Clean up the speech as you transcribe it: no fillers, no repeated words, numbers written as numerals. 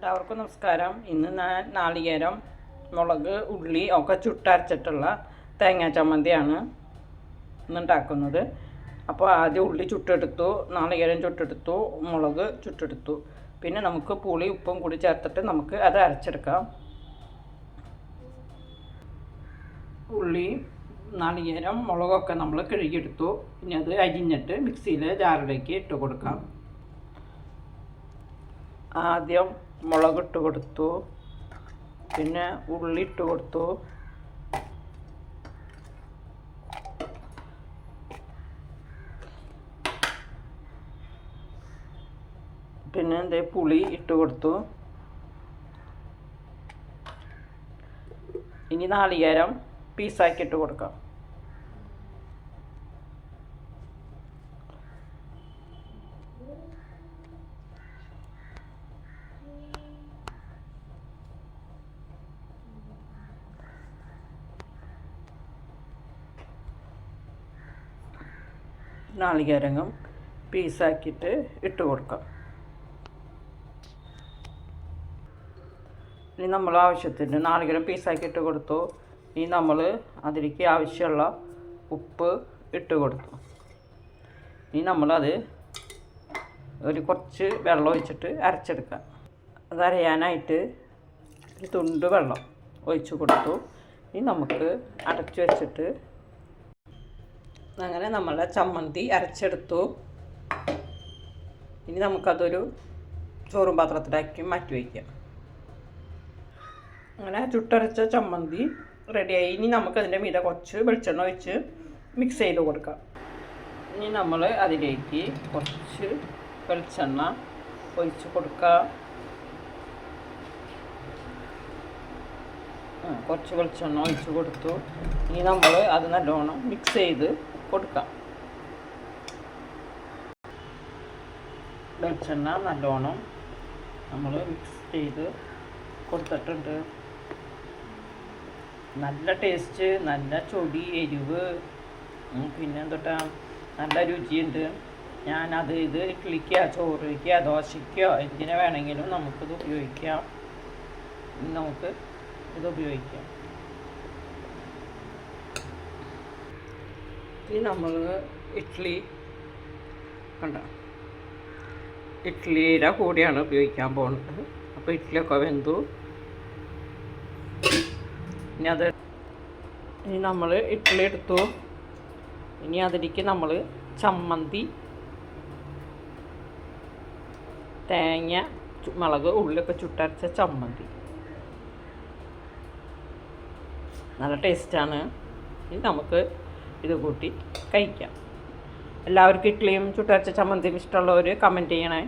എല്ലാവർക്കും നമസ്കാരം. ഇന്ന് ഞാൻ നാളികേരം, മുളക്, ഉള്ളി ഒക്കെ ചുട്ടരച്ചിട്ടുള്ള തേങ്ങാ ചമ്മന്തിയാണ് ഇന്നുണ്ടാക്കുന്നത്. അപ്പോൾ ആദ്യം ഉള്ളി ചുട്ടെടുത്തു, നാളികേരം ചുട്ടെടുത്തു, മുളക് ചുട്ടെടുത്തു. പിന്നെ നമുക്ക് പുളി ഉപ്പും കൂടി ചേർത്തിട്ട് നമുക്ക് അത് അരച്ചെടുക്കാം. ഉള്ളി, നാളികേരം, മുളകൊക്കെ നമ്മൾ കഴുകിയെടുത്തു. ഇനി അത് അരിഞ്ഞിട്ട് മിക്സിയിൽ ജാറിലേക്ക് ഇട്ട് കൊടുക്കാം. ആദ്യം മുളകിട്ട് കൊടുത്തു, പിന്നെ ഉള്ളി ഇട്ട് കൊടുത്തു, പിന്നെ പുളി ഇട്ട് കൊടുത്തു. ഇനി നാളികേരം പീസാക്കി ഇട്ട് കൊടുക്കാം. നാളികേരങ്ങും പീസാക്കിയിട്ട് ഇട്ട് കൊടുക്കാം. ഇനി നമ്മൾ ആവശ്യത്തിന് നാളികേരം പീസാക്കി ഇട്ട് കൊടുത്തു. ഇനി നമ്മൾ അതിലേക്ക് ആവശ്യമുള്ള ഉപ്പ് ഇട്ട് കൊടുത്തു. ഇനി നമ്മളത് കുറച്ച് വെള്ളം ഒഴിച്ചിട്ട് അരച്ചെടുക്കാം. അത് അരയാനായിട്ട് ഒരു തുണ്ട് വെള്ളം ഒഴിച്ച് കൊടുത്തു. ഇനി നമുക്ക് അടച്ചു വെച്ചിട്ട് അങ്ങനെ നമ്മളെ ചമ്മന്തി അരച്ചെടുത്തു. ഇനി നമുക്കതൊരു ചോറും പാത്രത്തിലാക്കി മാറ്റി വയ്ക്കാം. അങ്ങനെ ചുട്ടരച്ച ചമ്മന്തി റെഡിയായി. ഇനി നമുക്കതിൻ്റെ മീതെ കുറച്ച് വെളിച്ചെണ്ണ ഒഴിച്ച് മിക്സ് ചെയ്ത് കൊടുക്കാം. ഇനി നമ്മൾ അതിലേക്ക് കുറച്ച് വെളിച്ചെണ്ണ ഒഴിച്ച് കൊടുക്കാം. കുറച്ച് വെളിച്ചെണ്ണ ഒഴിച്ച് കൊടുത്തു. ഇനി നമ്മൾ അത് നല്ലോണം മിക്സ് ചെയ്ത് കൊടുക്കാം. വെളിച്ചെണ്ണ നല്ലോണം നമ്മൾ മിക്സ് ചെയ്ത് കൊടുത്തിട്ടുണ്ട്. നല്ല ടേസ്റ്റ്, നല്ല ചൊടി, എരിവ്, പിന്നെ എന്തൊട്ടാ നല്ല രുചിയുണ്ട്. ഞാനത് ഇഡ്ഡലിക്കോ ചോറിക്കോ ദോശയ്ക്കോ എന്തിനു വേണമെങ്കിലും നമുക്കിത് ഉപയോഗിക്കാം. നമുക്ക് ഇത് ഉപയോഗിക്കാം. ഇനി നമ്മൾ ഇഡ്ഡലി കണ്ട ഇഡ്ഡലിയുടെ കൂടെയാണ് ഉപയോഗിക്കാൻ പോകുന്നത്. അപ്പോൾ ഇഡ്ഡലിയൊക്കെ വെന്തു. ഇനി നമ്മൾ ഇഡ്ഡലി എടുത്തു. ഇനി അതിലേക്ക് നമ്മൾ ചമ്മന്തി, തേങ്ങ, മുളക്, ഉള്ളിയൊക്കെ ചുട്ടരച്ച ചമ്മന്തി നല്ല ടേസ്റ്റാണ്. ഇനി നമുക്ക് ഇത് കൂട്ടി കഴിക്കാം. എല്ലാവർക്കും ഇഡ്ഡലിയും ചുട്ടരച്ച ചമ്മന്തിയും ഇഷ്ടമുള്ളവർ കമൻറ്റ് ചെയ്യണേ.